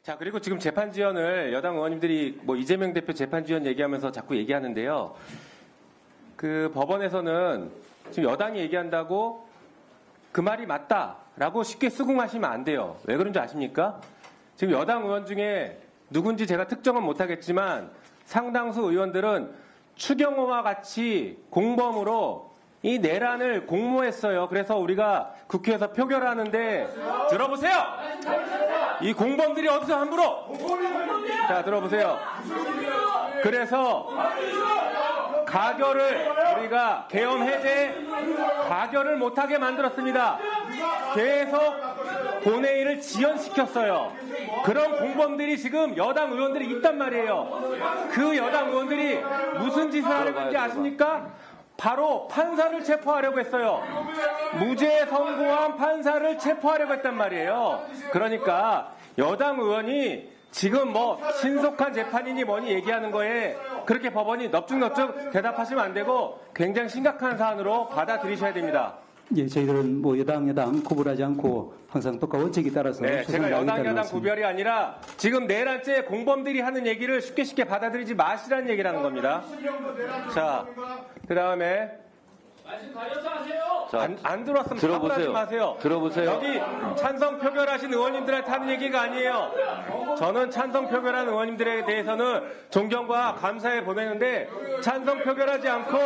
자, 그리고 지금 재판 지연을 여당 의원님들이 뭐 이재명 대표 재판 지연 얘기하면서 자꾸 얘기하는데요. 그 법원에서는 지금 여당이 얘기한다고 그 말이 맞다라고 쉽게 수긍하시면 안 돼요. 왜 그런지 아십니까? 지금 여당 의원 중에 누군지 제가 특정은 못하겠지만 상당수 의원들은 추경호와 같이 공범으로 이 내란을 공모했어요. 그래서 우리가 국회에서 표결하는데 들어보세요. 이 공범들이 어디서 함부로? 자, 들어보세요. 그래서 가결을 우리가 계엄 해제 가결을 못하게 만들었습니다. 계속 본회의를 지연시켰어요. 그런 공범들이 지금 여당 의원들이 있단 말이에요. 그 여당 의원들이 무슨 짓을 하려고 했는지 아십니까? 바로 판사를 체포하려고 했어요. 무죄 선고한 판사를 체포하려고 했단 말이에요. 그러니까 여당 의원이 지금 뭐 신속한 재판이니 뭐니 얘기하는 거에 그렇게 법원이 넙죽넙죽 대답하시면 안 되고 굉장히 심각한 사안으로 받아들이셔야 됩니다. 예, 저희들은 뭐 여당 구분하지 않고 항상 똑같은 원칙에 따라서. 네, 제가 여당 구별이 아니라 지금 내란죄 공범들이 하는 얘기를 쉽게 받아들이지 마시라는 얘기라는 겁니다. 자, 그 다음에 말씀 가려서 하세요. 안 들어왔으면 들어보세요. 마세요. 들어보세요. 여기 찬성 표결하신 의원님들한테 하는 얘기가 아니에요. 저는 찬성 표결한 의원님들에 대해서는 존경과 감사에 보내는데 찬성 표결하지 않고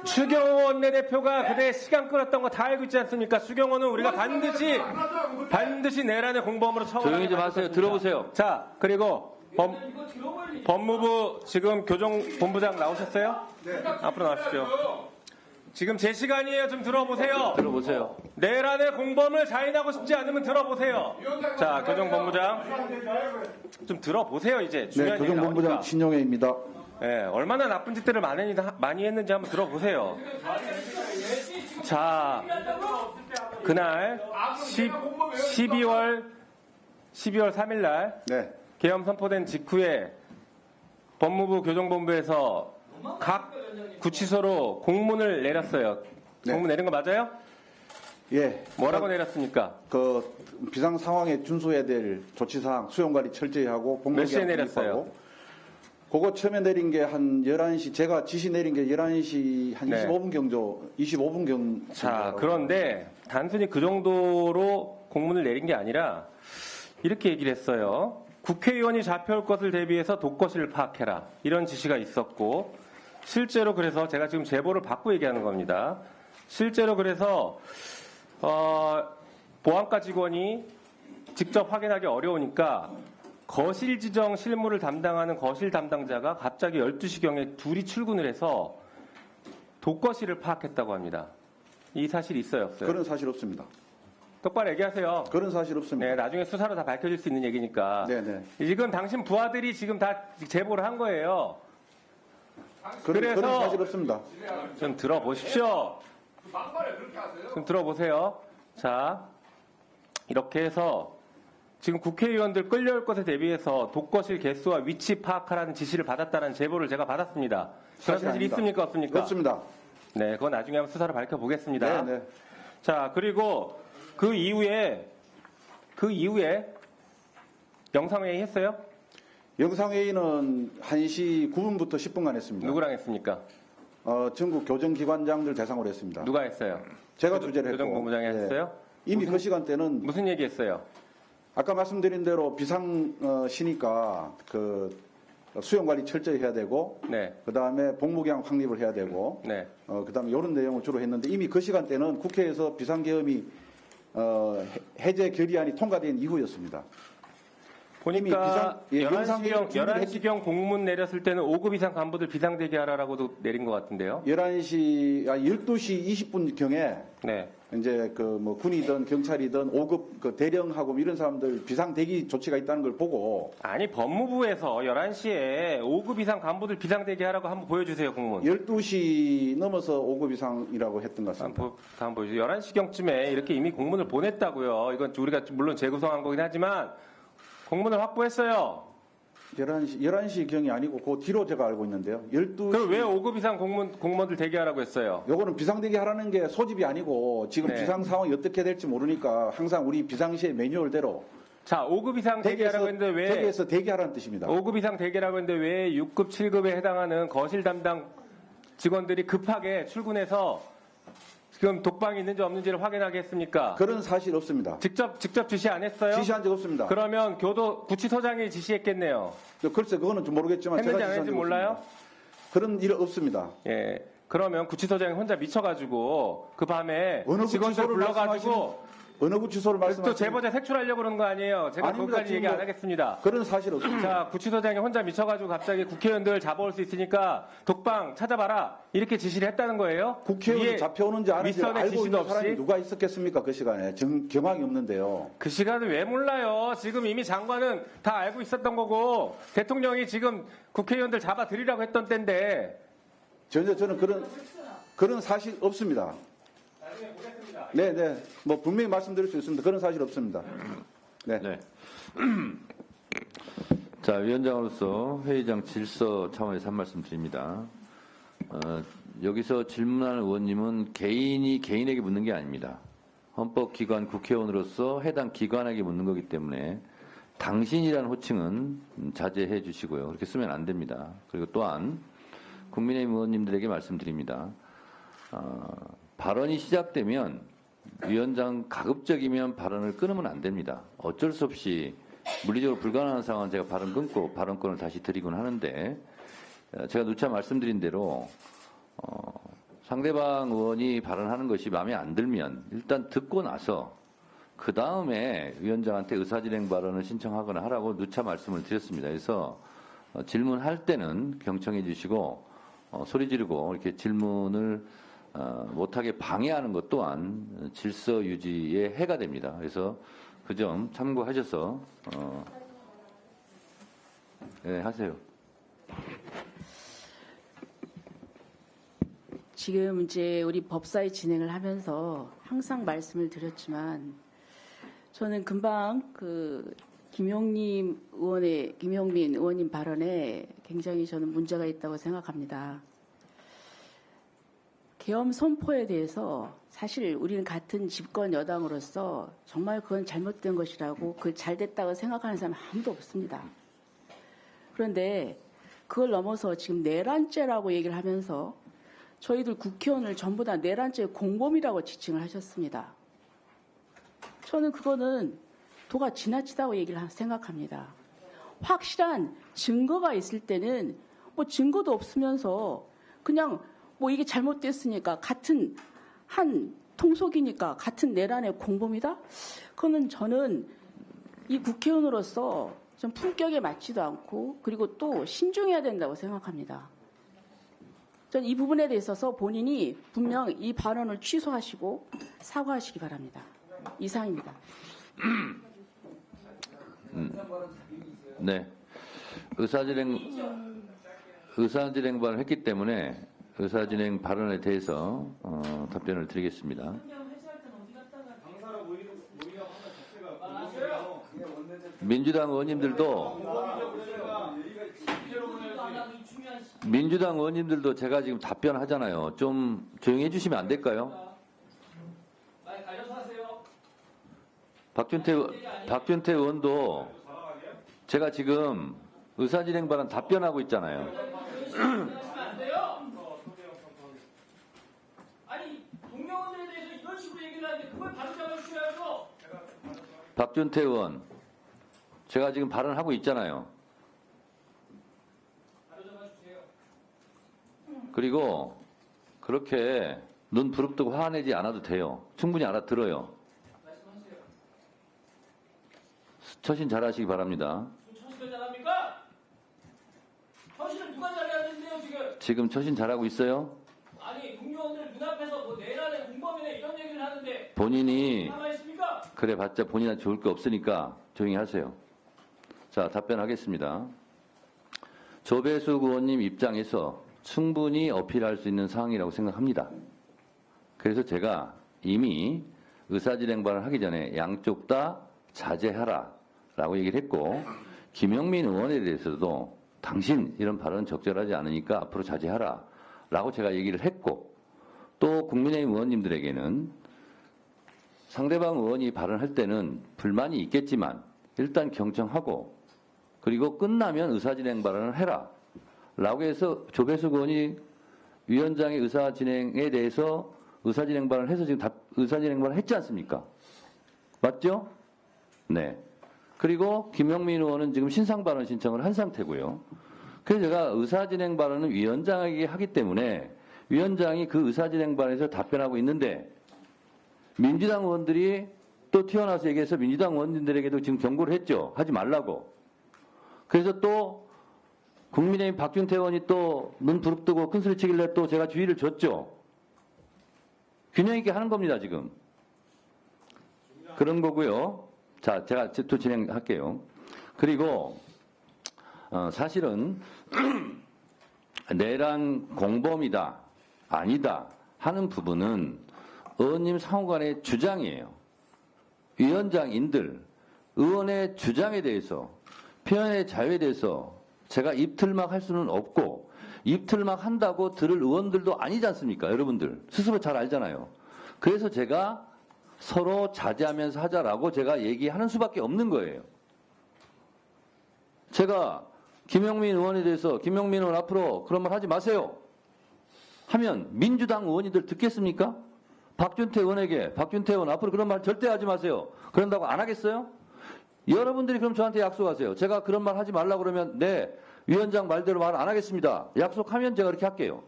추경호 원내대표가 그때 시간 끌었던 거 다 알고 있지 않습니까? 추경호는 우리가 반드시 내란의 공범으로 처벌하겠습니다. 조용히 좀 하세요. 들어보세요. 자, 그리고 법무부 지금 교정본부장 나오셨어요? 네. 앞으로 나오십시오. 지금 제 시간이에요. 좀 들어보세요. 들어보세요. 내란의 공범을 자인하고 싶지 않으면 들어보세요. 자, 교정본부장 좀 들어보세요. 이제 네, 중요한 얘기 교정본부장 나오니까. 신용회입니다. 네, 얼마나 나쁜 짓들을 많이 했는지 한번 들어보세요. 자, 그날 12월 3일 날 네, 계엄 선포된 직후에 법무부 교정본부에서 각 구치소로 공문을 내렸어요. 네. 공문 내린 거 맞아요? 예. 뭐라고 내렸습니까? 그 비상 상황에 준수해야 될 조치사항 수용 관리 철저히 하고 몇 시에 내렸어요? 그거 처음에 내린 게 한 11시, 제가 지시 내린 게 11시 한 네. 25분경. 자, 그런데 단순히 그 정도로 공문을 내린 게 아니라 이렇게 얘기를 했어요. 국회의원이 잡혀올 것을 대비해서 독거실을 파악해라. 이런 지시가 있었고 실제로 그래서 제가 지금 제보를 받고 얘기하는 겁니다. 실제로 그래서 보안과 직원이 직접 확인하기 어려우니까 거실 지정 실무를 담당하는 거실 담당자가 갑자기 12시경에 둘이 출근을 해서 독거실을 파악했다고 합니다. 이 사실이 있어요, 없어요? 그런 사실 없습니다. 똑바로 얘기하세요. 그런 사실 없습니다. 네, 나중에 수사로 다 밝혀질 수 있는 얘기니까. 네네. 이건 당신 부하들이 지금 다 제보를 한 거예요. 그런 사실 없습니다. 좀 들어보십시오. 좀 들어보세요. 자, 이렇게 해서 지금 국회의원들 끌려올 것에 대비해서 독거실 개수와 위치 파악하라는 지시를 받았다는 제보를 제가 받았습니다. 그런 사실 아닙니다. 있습니까? 없습니까? 없습니다. 네, 그건 나중에 한번 수사로 밝혀보겠습니다. 네네. 자, 그리고 그 이후에 영상회의 했어요? 영상회의는 1시 9분부터 10분간 했습니다. 누구랑 했습니까? 전국 교정기관장들 대상으로 했습니다. 누가 했어요? 제가 주재를 했고. 교정본부장이 네. 했어요? 이미 그 시간대는 무슨 얘기 했어요? 아까 말씀드린 대로 비상시니까 그 수용관리 철저히 해야 되고, 네. 그 다음에 복무량 확립을 해야 되고, 네. 그 다음에 이런 내용을 주로 했는데 이미 그 시간대는 국회에서 비상계엄이 해제 결의안이 통과된 이후였습니다. 보니까 이미 11시경 공문 내렸을 때는 5급 이상 간부들 비상대기 하라라고도 내린 것 같은데요. 12시 20분경에 네. 이제 그 뭐 군이든 경찰이든 5급 그 대령하고 이런 사람들 비상 대기 조치가 있다는 걸 보고 아니 법무부에서 11시에 5급 이상 간부들 비상대기 하라고 한번 보여주세요 공문. 12시 넘어서 5급 이상이라고 했던 것 같습니다. 한번 보여주세요. 11시경쯤에 이렇게 이미 공문을 보냈다고요. 이건 우리가 물론 재구성한 거긴 하지만 공문을 확보했어요. 11시경이 아니고 그 뒤로 제가 알고 있는데요. 12시. 그럼 왜 5급 이상 공무원들 대기하라고 했어요? 요거는 비상대기 하라는 게 소집이 아니고 지금 네. 비상 상황이 어떻게 될지 모르니까 항상 우리 비상시의 매뉴얼대로 자, 5급 이상 대기하라고 했는데 왜 대기에서 대기하라는 뜻입니다. 5급 이상 대기라고 했는데 왜 6급, 7급에 해당하는 거실 담당 직원들이 급하게 출근해서 지금 독방이 있는지 없는지를 확인하게 했습니까? 그런 사실 없습니다. 직접 지시 안 했어요? 지시한 적 없습니다. 그러면 구치소장이 지시했겠네요. 글쎄 그거는 좀 모르겠지만 했는지 제가 안 지시한 했는지 적 몰라요? 없습니다. 그런 일 없습니다. 예. 그러면 구치소장이 혼자 미쳐가지고 그 밤에 어느 직원들 구치소를 불러가지고 어느 구치소를 또 말씀하시는 제보자 색출하려고 그러는 거 아니에요? 제가 아닙니다. 거기까지 얘기 안 지금 하겠습니다. 그런 사실 없습니다. 자, 구치소장이 혼자 미쳐가지고 갑자기 국회의원들 잡아올 수 있으니까 독방 찾아봐라 이렇게 지시를 했다는 거예요? 국회의원이 위에 잡혀오는지 아는지 윗선의 알고 지시도 있는 사람이 없이? 누가 있었겠습니까? 그 시간에 경황이 없는데요. 그 시간을 왜 몰라요? 지금 이미 장관은 다 알고 있었던 거고 대통령이 지금 국회의원들 잡아들이라고 했던 때인데 전혀 저는 그런 사실 없습니다. 나중에 보겠습니다. 네. 뭐 분명히 말씀드릴 수 있습니다. 그런 사실 없습니다. 네. 네. 자, 위원장으로서 회의장 질서 차원에서 한 말씀 드립니다. 여기서 질문하는 의원님은 개인이 개인에게 묻는 게 아닙니다. 헌법기관 국회의원으로서 해당 기관에게 묻는 거기 때문에 당신이라는 호칭은 자제해 주시고요. 그렇게 쓰면 안 됩니다. 그리고 또한 국민의힘 의원님들에게 말씀드립니다. 발언이 시작되면 위원장 가급적이면 발언을 끊으면 안 됩니다. 어쩔 수 없이 물리적으로 불가능한 상황은 제가 발언 끊고 발언권을 다시 드리곤 하는데 제가 누차 말씀드린 대로 상대방 의원이 발언하는 것이 마음에 안 들면 일단 듣고 나서 그 다음에 위원장한테 의사진행 발언을 신청하거나 하라고 누차 말씀을 드렸습니다. 그래서 질문할 때는 경청해 주시고 소리 지르고 이렇게 질문을 못하게 방해하는 것 또한 질서 유지에 해가 됩니다. 그래서 그 점 참고하셔서 네, 하세요. 지금 이제 우리 법사위 진행을 하면서 항상 말씀을 드렸지만 저는 금방 그 김용민 의원님 발언에 굉장히 저는 문제가 있다고 생각합니다. 계엄 선포에 대해서 사실 우리는 같은 집권 여당으로서 정말 그건 잘못된 것이라고 그 잘됐다고 생각하는 사람 아무도 없습니다. 그런데 그걸 넘어서 지금 내란죄라고 얘기를 하면서 저희들 국회의원을 전부 다 내란죄 공범이라고 지칭을 하셨습니다. 저는 그거는 도가 지나치다고 얘기를 생각합니다. 확실한 증거가 있을 때는 뭐 증거도 없으면서 그냥 뭐 이게 잘못됐으니까 같은 한 통속이니까 같은 내란의 공범이다? 그거는 저는 이 국회의원으로서 좀 품격에 맞지도 않고 그리고 또 신중해야 된다고 생각합니다. 전 이 부분에 대해서 본인이 분명 이 발언을 취소하시고 사과하시기 바랍니다. 이상입니다. 네. 의사진행 발언을 했기 때문에 의사진행 발언에 대해서 답변을 드리겠습니다. 민주당 의원님들도 제가 지금 답변하잖아요. 좀 조용히 해주시면 안 될까요? 박준태 의원도 제가 지금 의사진행 발언 답변하고 있잖아요. 아니 동료원들에 대해서 이런 식으로 얘기를 하는데 그걸 바로 잡아주셔야죠. 박준태 의원, 제가 지금 발언하고 있잖아요. 바로 잡아주세요. 그리고 그렇게 눈 부릅뜨고 화내지 않아도 돼요. 충분히 알아들어요. 말씀하세요. 처신 잘하시기 바랍니다. 처신을 잘합니까? 처신을 누가 잘해야 되는데요 지금? 지금 처신 잘하고 있어요? 아니 동료원들 눈앞에서 뭐 내란의 공범이네 이런 얘기를 하는데 본인이 가만히 있습니까? 그래 봤자 본인한테 좋을 게 없으니까 조용히 하세요. 자, 답변하겠습니다. 조배수 의원님 입장에서 충분히 어필할 수 있는 사항이라고 생각합니다. 그래서 제가 이미 의사진행 발언을 하기 전에 양쪽 다 자제하라 라고 얘기를 했고 김용민 의원에 대해서도 당신 이런 발언은 적절하지 않으니까 앞으로 자제하라 라고 제가 얘기를 했고 또 국민의힘 의원님들에게는 상대방 의원이 발언할 때는 불만이 있겠지만 일단 경청하고 그리고 끝나면 의사진행 발언을 해라. 라고 해서 조배석 의원이 위원장의 의사진행에 대해서 의사진행 발언을 해서 지금 의사진행 발언을 했지 않습니까? 맞죠? 네. 그리고 김영민 의원은 지금 신상 발언 신청을 한 상태고요. 그래서 제가 의사진행 발언은 위원장에게 하기 때문에 위원장이 그 의사진행 발언에서 답변하고 있는데 민주당 의원들이 또 튀어나와서 얘기해서 민주당 의원님들에게도 지금 경고를 했죠. 하지 말라고. 그래서 또 국민의힘 박준태 의원이 또 눈 부릅뜨고 큰소리 치길래 또 제가 주의를 줬죠. 균형 있게 하는 겁니다, 지금. 그런 거고요. 자, 제가 또 진행할게요. 그리고 사실은 내란 공범이다, 아니다 하는 부분은 의원님 상호간의 주장이에요. 위원장인들, 의원의 주장에 대해서, 표현의 자유에 대해서 제가 입틀막 할 수는 없고 입틀막 한다고 들을 의원들도 아니지 않습니까? 여러분들 스스로 잘 알잖아요. 그래서 제가 서로 자제하면서 하자라고 제가 얘기하는 수밖에 없는 거예요. 제가 김영민 의원에 대해서 김영민 의원 앞으로 그런 말 하지 마세요 하면 민주당 의원님들 듣겠습니까? 박준태 의원에게 박준태 의원 앞으로 그런 말 절대 하지 마세요. 그런다고 안 하겠어요? 여러분들이 그럼 저한테 약속하세요. 제가 그런 말 하지 말라고 그러면 네, 위원장 말대로 말 안 하겠습니다. 약속하면 제가 그렇게 할게요.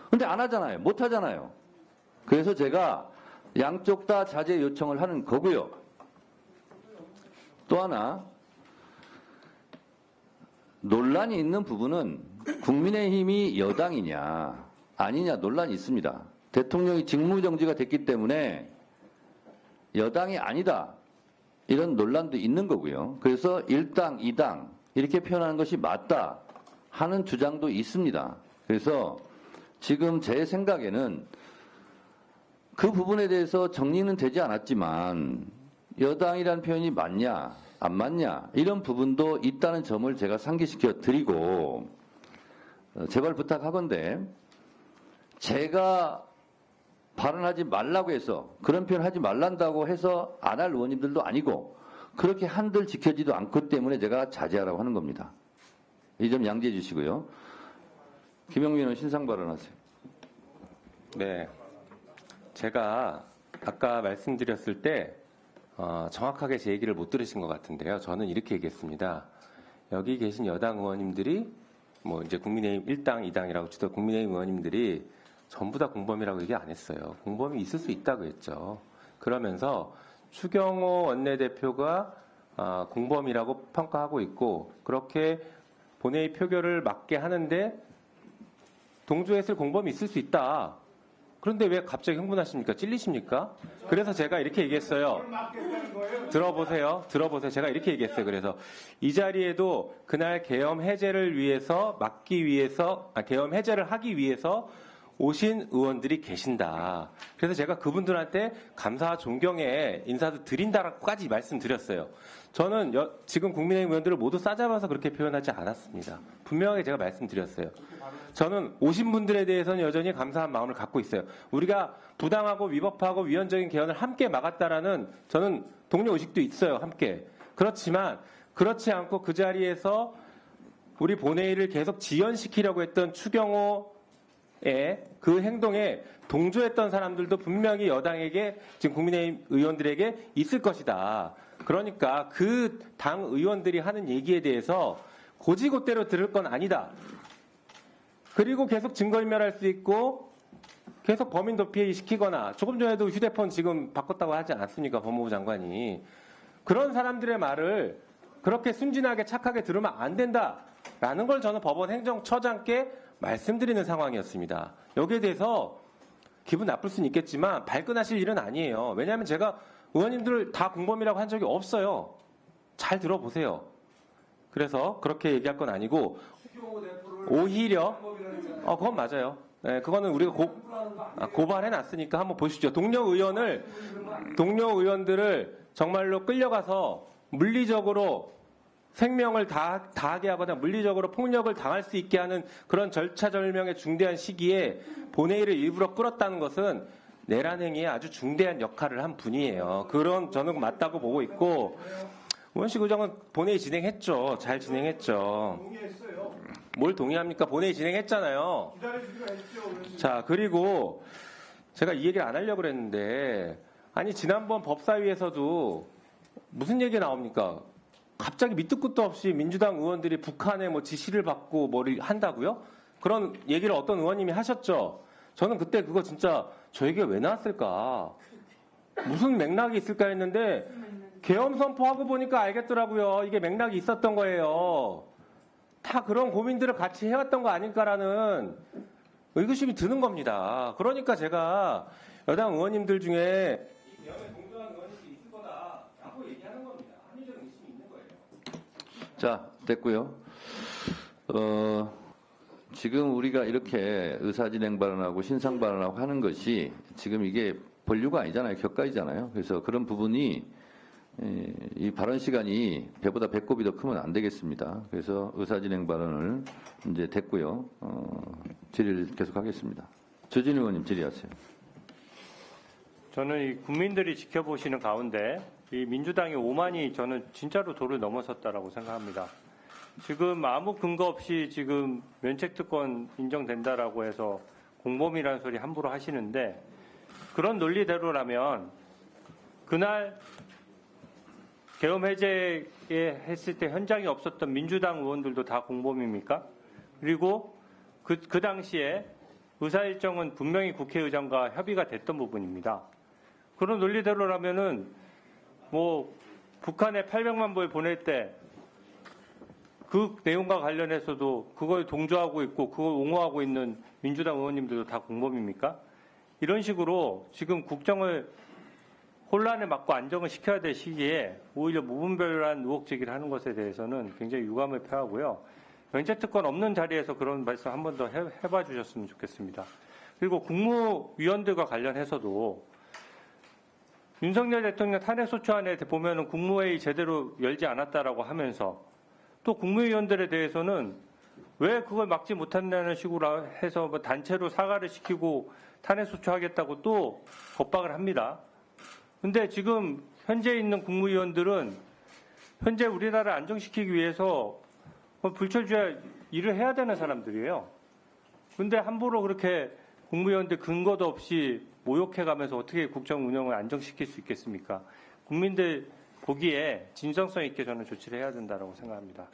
근데 안 하잖아요. 못 하잖아요. 그래서 제가 양쪽 다 자제 요청을 하는 거고요. 또 하나 논란이 있는 부분은 국민의힘이 여당이냐 아니냐 논란이 있습니다. 대통령이 직무정지가 됐기 때문에 여당이 아니다. 이런 논란도 있는 거고요. 그래서 1당, 2당 이렇게 표현하는 것이 맞다 하는 주장도 있습니다. 그래서 지금 제 생각에는 그 부분에 대해서 정리는 되지 않았지만 여당이라는 표현이 맞냐 안 맞냐 이런 부분도 있다는 점을 제가 상기시켜 드리고 제발 부탁하건대 제가 발언하지 말라고 해서 그런 표현 하지 말란다고 해서 안 할 의원님들도 아니고 그렇게 한들 지켜지도 않기 때문에 제가 자제하라고 하는 겁니다. 이 점 양지해 주시고요. 김영민 의원 신상 발언하세요. 네. 제가 아까 말씀드렸을 때 정확하게 제 얘기를 못 들으신 것 같은데요. 저는 이렇게 얘기했습니다. 여기 계신 여당 의원님들이 뭐 이제 국민의힘 1당, 2당이라고 치던 국민의힘 의원님들이 전부 다 공범이라고 얘기 안 했어요. 공범이 있을 수 있다고 했죠. 그러면서 추경호 원내대표가 공범이라고 평가하고 있고 그렇게 본회의 표결을 막게 하는데 동조했을 공범이 있을 수 있다. 그런데 왜 갑자기 흥분하십니까? 찔리십니까? 그래서 제가 이렇게 얘기했어요. 들어보세요. 제가 이렇게 얘기했어요. 그래서 이 자리에도 그날 계엄 해제를 위해서 계엄 해제를 하기 위해서 오신 의원들이 계신다. 그래서 제가 그분들한테 감사와 존경의 인사도 드린다라고까지 말씀드렸어요. 저는 지금 국민의힘 의원들을 모두 싸잡아서 그렇게 표현하지 않았습니다. 분명하게 제가 말씀드렸어요. 저는 오신 분들에 대해서는 여전히 감사한 마음을 갖고 있어요. 우리가 부당하고 위법하고 위헌적인 개헌을 함께 막았다라는 저는 동료의식도 있어요. 함께. 그렇지만 그렇지 않고 그 자리에서 우리 본회의를 계속 지연시키려고 했던 추경호 그 행동에 동조했던 사람들도 분명히 여당에게 지금 국민의힘 의원들에게 있을 것이다. 그러니까 그 당 의원들이 하는 얘기에 대해서 고지고대로 들을 건 아니다. 그리고 계속 증거인멸할 수 있고 계속 범인 도피 시키거나 조금 전에도 휴대폰 지금 바꿨다고 하지 않았습니까? 법무부 장관이. 그런 사람들의 말을 그렇게 순진하게 착하게 들으면 안 된다라는 걸 저는 법원 행정처장께 말씀드리는 상황이었습니다. 여기에 대해서 기분 나쁠 수는 있겠지만 발끈하실 일은 아니에요. 왜냐하면 제가 의원님들을 다 공범이라고 한 적이 없어요. 잘 들어보세요. 그래서 그렇게 얘기할 건 아니고 오히려 그건 맞아요. 네, 그거는 우리가 고발해놨으니까 한번 보십시오. 동료 의원들을 정말로 끌려가서 물리적으로 생명을 다하게 하거나 물리적으로 폭력을 당할 수 있게 하는 그런 절차절명의 중대한 시기에 본회의를 일부러 끌었다는 것은 내란 행위에 아주 중대한 역할을 한 분이에요. 그런 저는 맞다고 보고 있고 우원식 의장은 본회의 진행했죠. 잘 진행했죠. 동의했어요. 뭘 동의합니까? 본회의 진행했잖아요. 기다려주기로 했죠. 자, 그리고 제가 이 얘기를 안 하려고 그랬는데, 아니, 지난번 법사위에서도 무슨 얘기 나옵니까? 갑자기 밑도 끝도 없이 민주당 의원들이 북한에 뭐 지시를 받고 뭐를 한다고요? 그런 얘기를 어떤 의원님이 하셨죠. 저는 그때 그거 진짜 저에게 왜 나왔을까? 무슨 맥락이 있을까 했는데, 계엄 선포하고 보니까 알겠더라고요. 이게 맥락이 있었던 거예요. 다 그런 고민들을 같이 해왔던 거 아닐까라는 의구심이 드는 겁니다. 그러니까 제가 여당 의원님들 중에 이 계엄에 동조한 의원님이 있을 거다라고 얘기하는 겁니다. 합리적 의심이 있는 거예요. 자, 됐고요. 지금 우리가 이렇게 의사진행 발언하고 신상 발언하고 하는 것이 지금 이게 본류가 아니잖아요. 격가이잖아요. 그래서 그런 부분이 이 발언 시간이 배보다 배꼽이 더 크면 안 되겠습니다. 그래서 의사진행 발언을 이제 됐고요. 질의를 계속하겠습니다. 조진 의원님 질의하세요. 저는 이 국민들이 지켜보시는 가운데 이 민주당의 오만이 저는 진짜로 도를 넘어섰다라고 생각합니다. 지금 아무 근거 없이 지금 면책특권 인정된다라고 해서 공범이라는 소리 함부로 하시는데 그런 논리대로라면 그날 계엄 해제에 했을 때 현장에 없었던 민주당 의원들도 다 공범입니까? 그리고 그 당시에 의사일정은 분명히 국회의장과 협의가 됐던 부분입니다. 그런 논리대로라면은 뭐 북한에 800만 불 보낼 때 그 내용과 관련해서도 그걸 동조하고 있고 그걸 옹호하고 있는 민주당 의원님들도 다 공범입니까? 이런 식으로 지금 국정을 혼란에 막고 안정을 시켜야 될 시기에 오히려 무분별한 의혹 제기를 하는 것에 대해서는 굉장히 유감을 표하고요. 면책특권 없는 자리에서 그런 말씀 한 번 더 해봐 주셨으면 좋겠습니다. 그리고 국무위원들과 관련해서도 윤석열 대통령 탄핵소추안에 보면은 국무회의 제대로 열지 않았다라고 하면서 또 국무위원들에 대해서는 왜 그걸 막지 못한다는 식으로 해서 뭐 단체로 사과를 시키고 탄핵소추하겠다고 또 겁박을 합니다. 근데 지금 현재 있는 국무위원들은 현재 우리나라를 안정시키기 위해서 불철주야 일을 해야 되는 사람들이에요. 근데 함부로 그렇게 국무위원들 근거도 없이 모욕해가면서 어떻게 국정 운영을 안정시킬 수 있겠습니까? 국민들 보기에 진정성 있게 저는 조치를 해야 된다고 생각합니다.